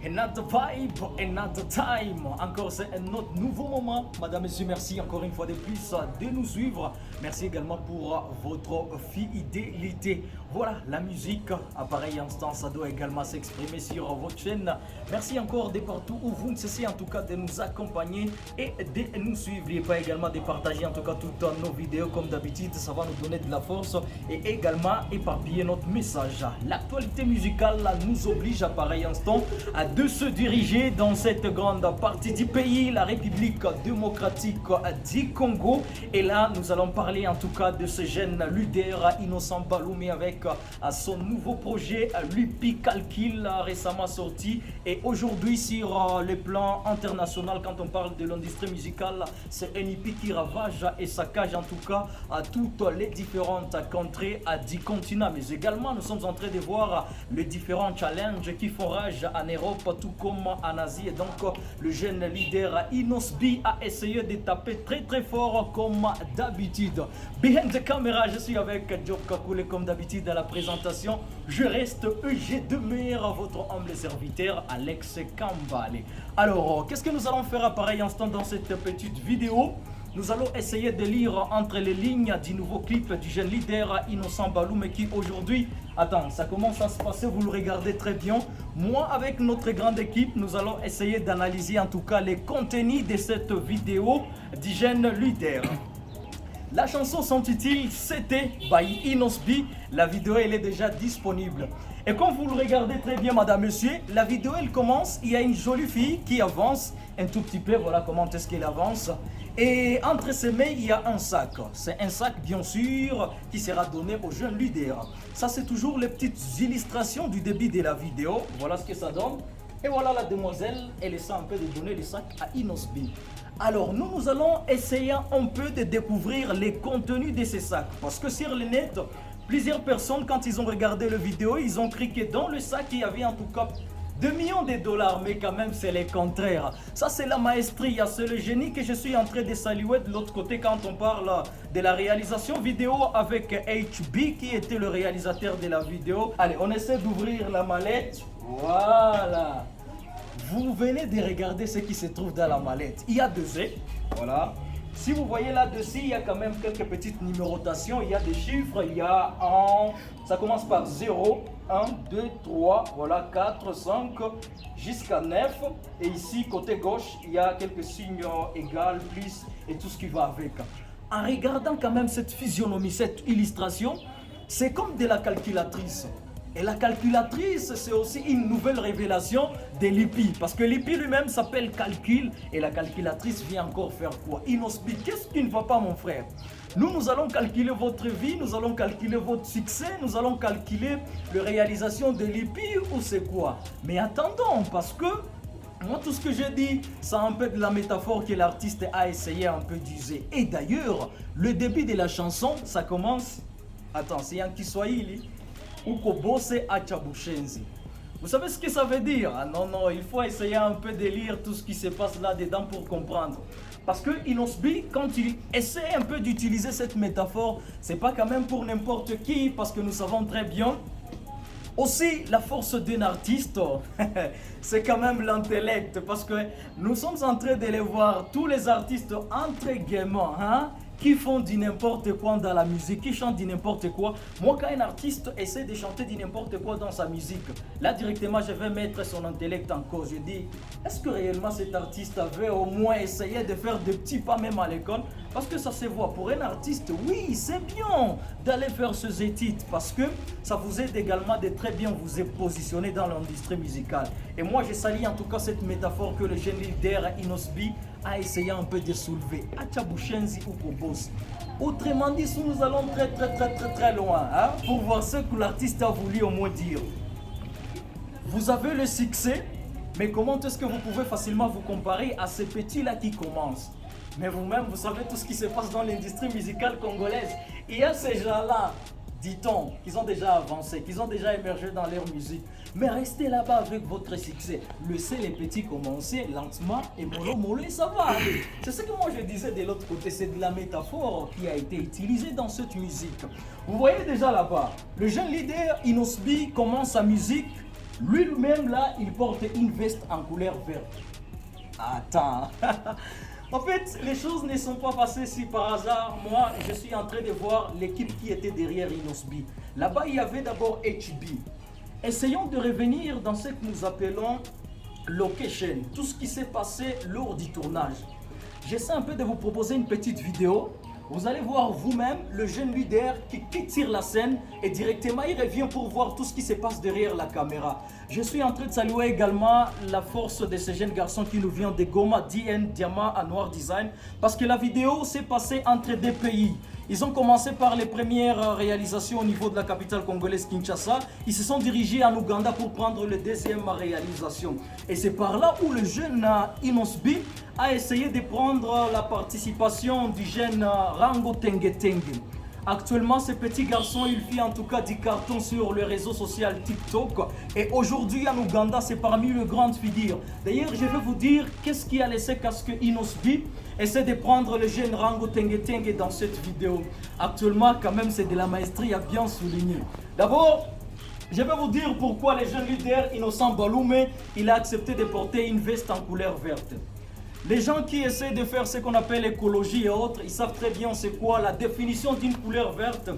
Another vibe, another time. Encore c'est un autre nouveau moment. Madame, Messieurs, merci encore une fois de plus de nous suivre. Merci également pour votre fidélité. Voilà, la musique, à pareil instant, ça doit également s'exprimer sur votre chaîne. Merci encore de partout où vous ne cessez en tout cas de nous accompagner et de nous suivre. N'oubliez pas également de partager en tout cas toutes nos vidéos comme d'habitude. Ça va nous donner de la force et également éparpiller notre message. L'actualité musicale nous oblige à pareil instant de se diriger dans cette grande partie du pays, la République démocratique du Congo. Et là, nous allons parler en tout cas de ce jeune leader Innocent Baloumé avec son nouveau projet Lupi Calcul récemment sorti. Et aujourd'hui sur le plan international, quand on parle de l'industrie musicale, c'est un hippie qui ravage et saccage en tout cas à toutes les différentes contrées du continent. Mais également, nous sommes en train de voir les différents challenges qui font rage en Europe, tout comme en Asie. Et donc le jeune leader Inosbi a essayé de taper très très fort comme d'habitude. Behind the camera, je suis avec Job Kakoule comme d'habitude à la présentation. Je reste EG Demeure, votre humble serviteur Alex Kambale. Alors, qu'est-ce que nous allons faire à pareil instant dans cette petite vidéo? Nous allons essayer de lire entre les lignes du nouveau clip du jeune leader Innocent Baloumé qui aujourd'hui, attends, ça commence à se passer, vous le regardez très bien. Moi, avec notre grande équipe, nous allons essayer d'analyser en tout cas les contenus de cette vidéo du jeune leader. La chanson s'intitule C'était by Inosbi. La vidéo elle est déjà disponible. Et comme vous le regardez très bien, madame, monsieur, la vidéo elle commence. Il y a une jolie fille qui avance un tout petit peu. Voilà comment est-ce qu'elle avance. Et entre ses mains, il y a un sac. C'est un sac, bien sûr, qui sera donné au jeune leader. Ça, c'est toujours les petites illustrations du début de la vidéo. Voilà ce que ça donne. Et voilà la demoiselle, elle essaie un peu de donner le sac à Inosbi. Alors, nous allons essayer un peu de découvrir les contenus de ces sacs. Parce que sur le net, plusieurs personnes, quand ils ont regardé la vidéo, ils ont cru que dans le sac, il y avait en tout cas 2 millions de dollars, mais quand même c'est le contraire. Ça c'est la maestrie, c'est le génie que je suis en train de saluer de l'autre côté quand on parle de la réalisation vidéo avec HB qui était le réalisateur de la vidéo. Allez, on essaie d'ouvrir la mallette. Voilà. Vous venez de regarder ce qui se trouve dans la mallette. Il y a 2 œufs, voilà. Si vous voyez là-dessus, il y a quand même quelques petites numérotations. Il y a des chiffres, il y a un... Ça commence par 0, 1, 2, 3, voilà, 4, 5, jusqu'à 9. Et ici, côté gauche, il y a quelques signes égal, plus, et tout ce qui va avec. En regardant quand même cette physionomie, cette illustration, c'est comme de la calculatrice. Et la calculatrice, c'est aussi une nouvelle révélation de l'IPI. Parce que l'IPI lui-même s'appelle calcul. Et la calculatrice vient encore faire quoi? Inosbi, qu'est-ce qui ne va pas, mon frère? Nous allons calculer votre vie, nous allons calculer votre succès, nous allons calculer la réalisation de l'IPI ou c'est quoi? Mais attendons, parce que moi, tout ce que je dis, c'est un peu de la métaphore que l'artiste a essayé un peu d'user. Et d'ailleurs, le début de la chanson, ça commence... Attends, c'est un Kiswahili. Ukobose Achabushenzi. Vous savez ce que ça veut dire? Ah non, non, il faut essayer un peu de lire tout ce qui se passe là-dedans pour comprendre. Parce que Inosbi, quand il essaie un peu d'utiliser cette métaphore, c'est pas quand même pour n'importe qui, parce que nous savons très bien aussi la force d'un artiste, c'est quand même l'intellect. Parce que nous sommes en train de les voir, tous les artistes entre guillemets, hein, qui font du n'importe quoi dans la musique, qui chantent du n'importe quoi. Moi, quand un artiste essaie de chanter du n'importe quoi dans sa musique, là directement je vais mettre son intellect en cause. Je dis, est-ce que réellement cet artiste avait au moins essayé de faire des petits pas même à l'école? Parce que ça se voit, pour un artiste, oui, c'est bien d'aller faire ces études parce que ça vous aide également de très bien vous positionner dans l'industrie musicale. Et moi, je salue en tout cas cette métaphore que le jeune leader Inosbi a essayé un peu de soulever. Achabushenzi ou Kobos. Autrement dit, nous allons très loin hein, pour voir ce que l'artiste a voulu au moins dire. Vous avez le succès, mais comment est-ce que vous pouvez facilement vous comparer à ces petits-là qui commencent? Mais vous-même, vous savez tout ce qui se passe dans l'industrie musicale congolaise. Il y a ces gens-là, dit-on, qu'ils ont déjà avancé, qu'ils ont déjà émergé dans leur musique. Mais restez là-bas avec votre succès. Laissez les petits commencer lentement et mollo, et ça va aller. C'est ce que moi je disais de l'autre côté, c'est de la métaphore qui a été utilisée dans cette musique. Vous voyez déjà là-bas, le jeune leader Inosbi commence sa musique Lui-même là, il porte une veste en couleur verte. Attends. En fait, les choses ne sont pas passées si par hasard. Moi, je suis en train de voir l'équipe qui était derrière Inosbi. Là-bas, il y avait d'abord HB. Essayons de revenir dans ce que nous appelons location, tout ce qui s'est passé lors du tournage. J'essaie un peu de vous proposer une petite vidéo. Vous allez voir vous-même le jeune leader qui quitte sur la scène et directement il revient pour voir tout ce qui se passe derrière la caméra. Je suis en train de saluer également la force de ce jeune garçon qui nous vient de Goma, DN Diamant à Noir Design, parce que la vidéo s'est passée entre deux pays. Ils ont commencé par les premières réalisations au niveau de la capitale congolaise Kinshasa. Ils se sont dirigés en Ouganda pour prendre la deuxième réalisation. Et c'est par là où le jeune Inosbi a essayé de prendre la participation du jeune Rango Tengue Tengue. Actuellement, ce petit garçon, il fait en tout cas du carton sur le réseau social TikTok. Et aujourd'hui, en Ouganda, c'est parmi les grandes figures. D'ailleurs, je vais vous dire qu'est-ce qui a laissé qu'à ce que Inosbi essaie de prendre le jeune Rango Tengue Tengue dans cette vidéo. Actuellement, quand même, c'est de la maestrie à bien souligner. D'abord, je vais vous dire pourquoi le jeune leader Innocent Baloume, il a accepté de porter une veste en couleur verte. Les gens qui essaient de faire ce qu'on appelle l'écologie et autres, ils savent très bien c'est quoi la définition d'une couleur verte.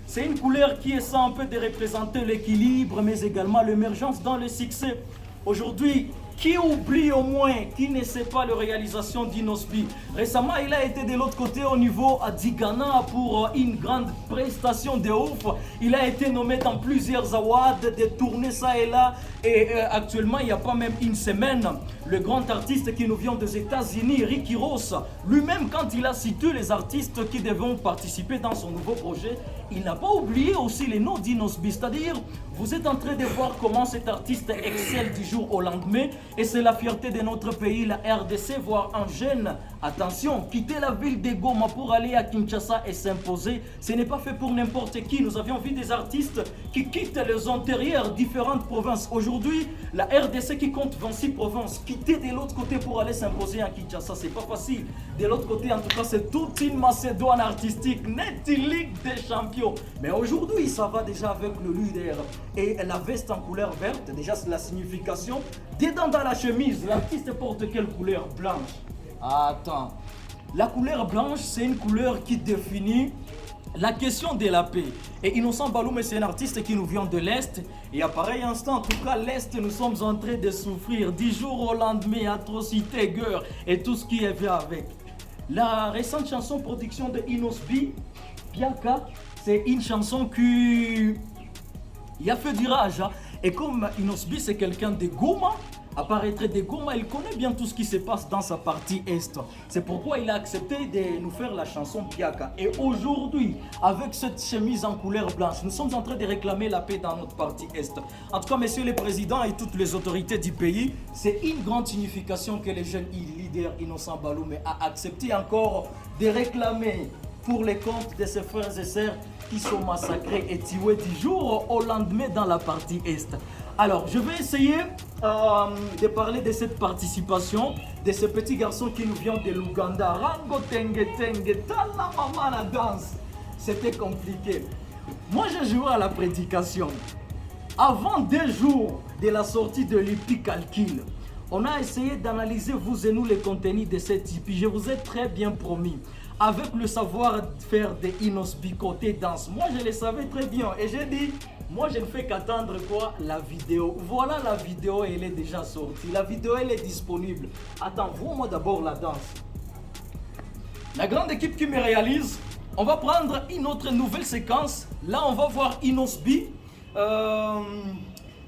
C'est une couleur qui essaie un peu de représenter l'équilibre, mais également l'émergence dans le succès. Aujourd'hui, qui oublie au moins, qui ne sait pas la réalisation d'Inosbi? Récemment, il a été de l'autre côté au niveau à Ghana pour une grande prestation de ouf. Il a été nommé dans plusieurs awards, de tournées ça et là. Et actuellement, il n'y a pas même une semaine, le grand artiste qui nous vient des États-Unis, Ricky Ross, lui-même, quand il a cité les artistes qui devront participer dans son nouveau projet, il n'a pas oublié aussi les noms d'Inosbi. C'est-à-dire, vous êtes en train de voir comment cet artiste excelle du jour au lendemain. Et c'est la fierté de notre pays, la RDC, voir un jeune, attention, quitter la ville de Goma pour aller à Kinshasa et s'imposer. Ce n'est pas fait pour n'importe qui. Nous avions vu des artistes qui quittent les antérieures différentes provinces. Aujourd'hui, la RDC qui compte 26 provinces, quitter de l'autre côté pour aller s'imposer à Kinshasa, c'est pas facile. De l'autre côté, en tout cas, c'est toute une Macédoine artistique, nette Ligue des Champions. Mais aujourd'hui, ça va déjà avec le leader. Et la veste en couleur verte, déjà c'est la signification. Dedans dans la chemise, l'artiste porte quelle couleur? Blanche. Attends. La couleur blanche, c'est une couleur qui définit la question de la paix. Et Innocent Baloume, c'est un artiste qui nous vient de l'Est. Et à pareil instant, en tout cas, l'Est, nous sommes en train de souffrir. 10 jours au lendemain, atrocité, guerre et tout ce qui est venu avec. La récente chanson production de Inosbi, Piaka, c'est une chanson qui a fait du rage. Hein. Et comme Inosbi, c'est quelqu'un de Goma, apparaîtrait de Goma, il connaît bien tout ce qui se passe dans sa partie Est. C'est pourquoi il a accepté de nous faire la chanson Piaka. Et aujourd'hui, avec cette chemise en couleur blanche, nous sommes en train de réclamer la paix dans notre partie Est. En tout cas, messieurs les présidents et toutes les autorités du pays, c'est une grande signification que le jeune leader Innocent Baloume a accepté encore de réclamer pour les comptes de ses frères et sœurs qui sont massacrés et tués du jour au lendemain dans la partie Est. Alors, je vais essayer de parler de cette participation de ce petit garçon qui nous vient de l'Ouganda. Rango Tengue Tengue, tala maman la danse. C'était compliqué. Moi, j'ai joué à la prédication. Avant 2 jours de la sortie de l'IPI Calcul, on a essayé d'analyser, vous et nous, les contenus de cette IPI. Je vous ai très bien promis. Avec le savoir-faire de Inosbi côté danse, moi je le savais très bien et j'ai dit, moi je ne fais qu'attendre quoi? La vidéo. Voilà la vidéo, elle est déjà sortie. La vidéo elle est disponible. Attends, vois-moi d'abord la danse. La grande équipe qui me réalise, on va prendre une autre nouvelle séquence. Là on va voir Inosbi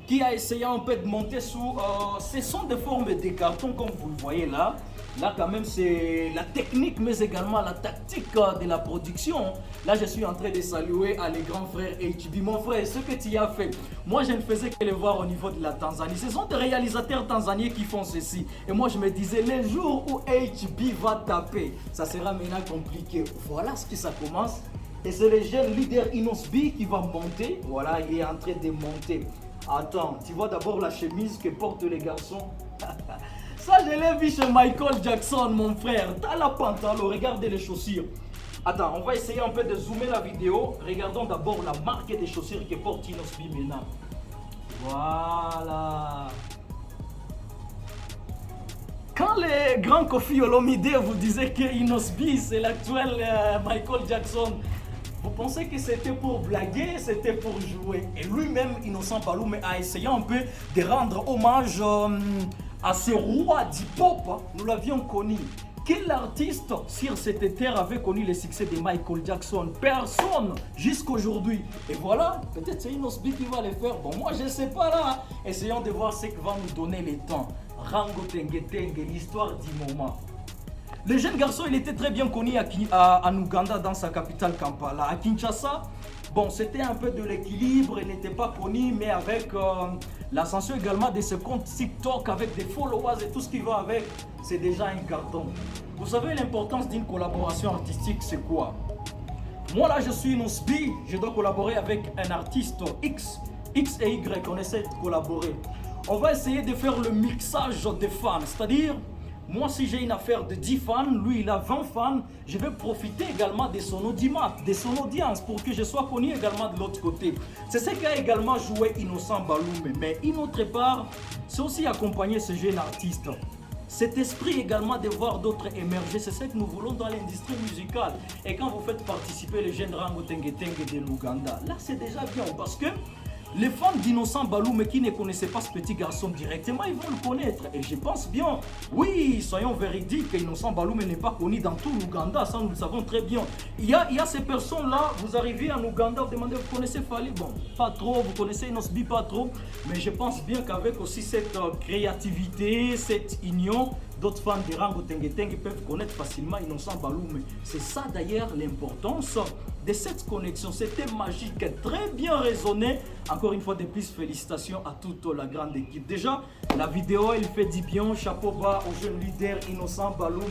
qui a essayé un peu de monter sous... ce sont des formes de carton comme vous le voyez là. Là, quand même, c'est la technique, mais également la tactique de la production. Là, je suis en train de saluer à les grands frères HB. Mon frère, ce que tu as fait, moi, je ne faisais que le voir au niveau de la Tanzanie. Ce sont des réalisateurs tanzaniens qui font ceci. Et moi, je me disais, les jours où HB va taper, ça sera maintenant compliqué. Voilà ce que ça commence. Et c'est le jeune leader Inosbi qui va monter. Voilà, il est en train de monter. Attends, tu vois d'abord la chemise que portent les garçons. Ça, je l'ai vu chez Michael Jackson, mon frère. T'as la pantalon, regardez les chaussures. Attends, on va essayer un peu de zoomer la vidéo. Regardons d'abord la marque des chaussures que porte Inosbi maintenant. Voilà. Quand le grand Koffi Olomide vous disait que Inos B c'est l'actuel Michael Jackson, vous pensez que c'était pour blaguer, c'était pour jouer. Et lui-même, Innocent Baloum, a essayé un peu de rendre hommage à ce roi d'hip-hop. Nous l'avions connu. Quel artiste sur cette terre avait connu le succès de Michael Jackson? Personne jusqu'à aujourd'hui. Et voilà, peut-être c'est Inos B qui va le faire. Bon, moi je ne sais pas là. Essayons de voir ce que va nous donner le temps. Rango Tengue Tengue, l'histoire du moment. Le jeune garçon, il était très bien connu en Ouganda, dans sa capitale Kampala. À Kinshasa, bon, c'était un peu de l'équilibre, il n'était pas connu, mais avec l'ascension également de ce compte TikTok, avec des followers et tout ce qui va avec, c'est déjà un carton. Vous savez l'importance d'une collaboration artistique, c'est quoi? Moi là, je suis Inos B, je dois collaborer avec un artiste X et Y, on essaie de collaborer. On va essayer de faire le mixage des fans, c'est-à-dire, moi si j'ai une affaire de 10 fans, lui il a 20 fans, je vais profiter également de son audience pour que je sois connu également de l'autre côté. C'est ce qu'a également joué Innocent Baloum, mais une autre part, c'est aussi accompagner ce jeune artiste. Cet esprit également de voir d'autres émerger, c'est ce que nous voulons dans l'industrie musicale. Et quand vous faites participer les jeunes Rango Tengue Tengue de l'Ouganda, là c'est déjà bien parce que les fans d'Innocent Baloum qui ne connaissaient pas ce petit garçon directement, ils vont le connaître. Et je pense bien, oui, soyons véridiques, Innocent Baloum n'est pas connu dans tout l'Ouganda, ça nous le savons très bien. Il y a ces personnes-là, vous arrivez en Ouganda, vous demandez, vous connaissez Fally? Bon, pas trop, vous connaissez Inos B, pas trop. Mais je pense bien qu'avec aussi cette créativité, cette union, d'autres fans de Rango Tengue Tengue peuvent connaître facilement Innocent Baloum. C'est ça d'ailleurs l'importance de cette connexion. C'était magique, très bien raisonné. Encore une fois de plus, félicitations à toute la grande équipe. Déjà, la vidéo, elle fait du bien. Chapeau bas au jeune leader Innocent Baloum.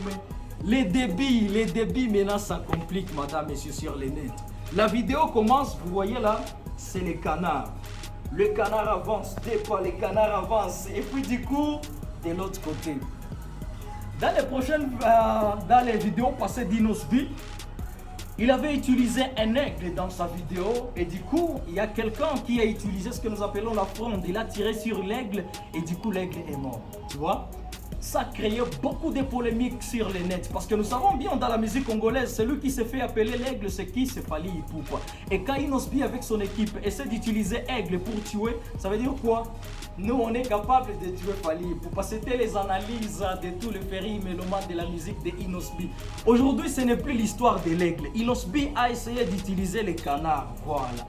Les débits, maintenant ça complique, madame, messieurs, sur les nets. La vidéo commence, vous voyez là, c'est les canards. Le canard avance, des pas, les canards avancent. Et puis du coup, de l'autre côté. Dans les vidéos passées d'Inos B, il avait utilisé un aigle dans sa vidéo et du coup, il y a quelqu'un qui a utilisé ce que nous appelons la fronde. Il a tiré sur l'aigle et du coup, l'aigle est mort. Tu vois? Ça a créé beaucoup de polémiques sur les nets parce que nous savons bien dans la musique congolaise, celui qui s'est fait appeler l'aigle, c'est qui? C'est Fally Ipupa. Et quand Inos B avec son équipe essaie d'utiliser aigle pour tuer, ça veut dire quoi? Nous, on est capable de tuer Fally Ipupa. C'était les analyses de tous les ferry mélomanes de la musique de Inos B. Aujourd'hui, ce n'est plus l'histoire de l'aigle. Inos B a essayé d'utiliser les canards. Voilà.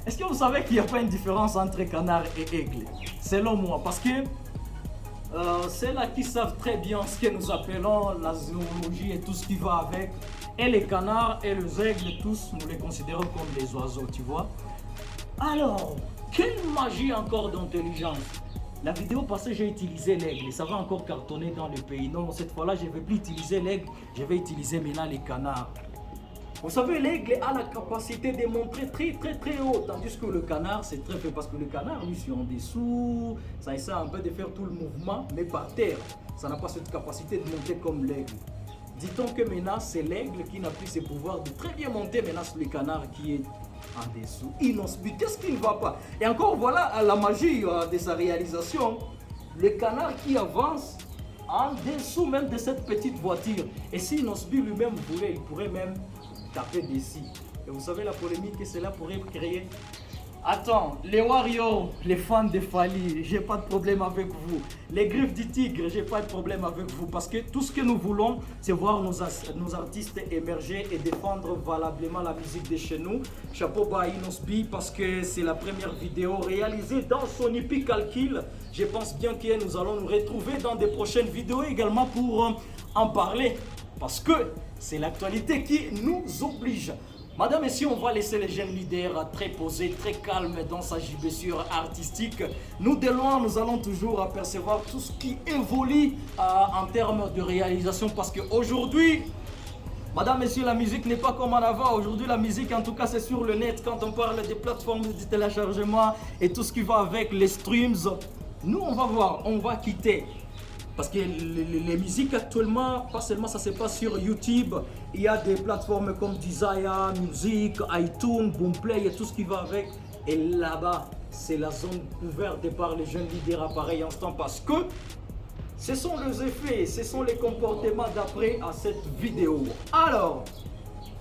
Est-ce que vous savez qu'il n'y a pas une différence entre canard et aigle? Selon moi, parce que c'est là qui savent très bien ce que nous appelons la zoologie et tout ce qui va avec. Et les canards et les aigles, tous, nous les considérons comme des oiseaux, tu vois. Alors, quelle magie encore d'intelligence! La vidéo passée, j'ai utilisé l'aigle. Ça va encore cartonner dans le pays. Non, cette fois-là, je ne vais plus utiliser l'aigle. Je vais utiliser maintenant les canards. Vous savez, l'aigle a la capacité de monter très haut. Tandis que le canard, c'est très fait. Parce que le canard, lui, c'est en dessous. Ça essaie un peu de faire tout le mouvement, mais par terre. Ça n'a pas cette capacité de monter comme l'aigle. Dit-on que maintenant, c'est l'aigle qui n'a plus ce pouvoir de très bien monter. Maintenant, c'est le canard qui est en dessous. Inos B, qu'est-ce qui ne va pas? Et encore, voilà la magie de sa réalisation. Le canard qui avance en dessous même de cette petite voiture. Et si Inos B lui-même voulait, il pourrait même taper dessus. Et vous savez la polémique que cela pourrait créer? Attends, les Warriors, les fans de Fally, j'ai pas de problème avec vous. Les Griffes du Tigre, j'ai pas de problème avec vous. Parce que tout ce que nous voulons, c'est voir nos artistes émerger et défendre valablement la musique de chez nous. Chapeau bas à Inos B parce que c'est la première vidéo réalisée dans son Hippie Calcul. Je pense bien que nous allons nous retrouver dans des prochaines vidéos également pour en parler. Parce que c'est l'actualité qui nous oblige. Madame, messieurs, on va laisser les jeunes leaders très posés, très calmes dans sa gibessure artistique. Nous, de loin, nous allons toujours apercevoir tout ce qui évolue en termes de réalisation. Parce qu'aujourd'hui, madame, messieurs, la musique n'est pas comme en avant. Aujourd'hui, la musique, en tout cas, c'est sur le net. Quand on parle des plateformes de téléchargement et tout ce qui va avec les streams, nous, on va voir, on va quitter. Parce que les musiques actuellement, pas seulement ça se passe sur YouTube, il y a des plateformes comme Desire Music, iTunes, Boomplay et tout ce qui va avec. Et là-bas, c'est la zone couverte par les jeunes leaders à pareil instant parce que ce sont les effets, ce sont les comportements d'après à cette vidéo. Alors,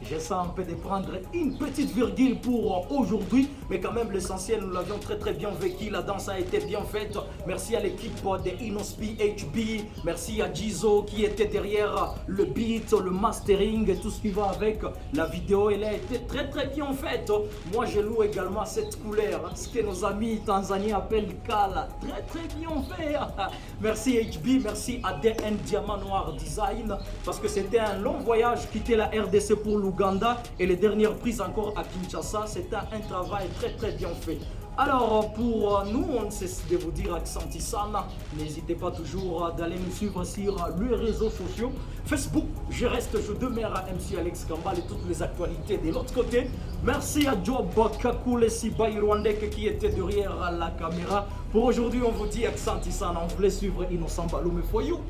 j'essaie un peu de prendre une petite virgule pour aujourd'hui, mais quand même l'essentiel, nous l'avions très bien vécu, la danse a été bien faite. Merci à l'équipe de Inospi HB, merci à Jizo qui était derrière le beat, le mastering et tout ce qui va avec. La vidéo, elle a été très bien faite. Moi, je loue également cette couleur, ce que nos amis tanzaniens appellent Kala. Très bien fait. Merci HB, merci à DN Diamant Noir Design, parce que c'était un long voyage quitter la RDC pour l'Ouganda et les dernières prises encore à Kinshasa. C'était un travail très bien fait. Alors pour nous, on ne cesse de vous dire Aksanti Sana. N'hésitez pas toujours d'aller nous suivre sur les réseaux sociaux. Facebook, je demeure à MC Alex Kambal et toutes les actualités de l'autre côté. Merci à Job Kakule Sibaï Rwandek qui était derrière la caméra. Pour aujourd'hui, on vous dit Aksanti Sana. On voulait suivre Innocent Baloum et Foyou.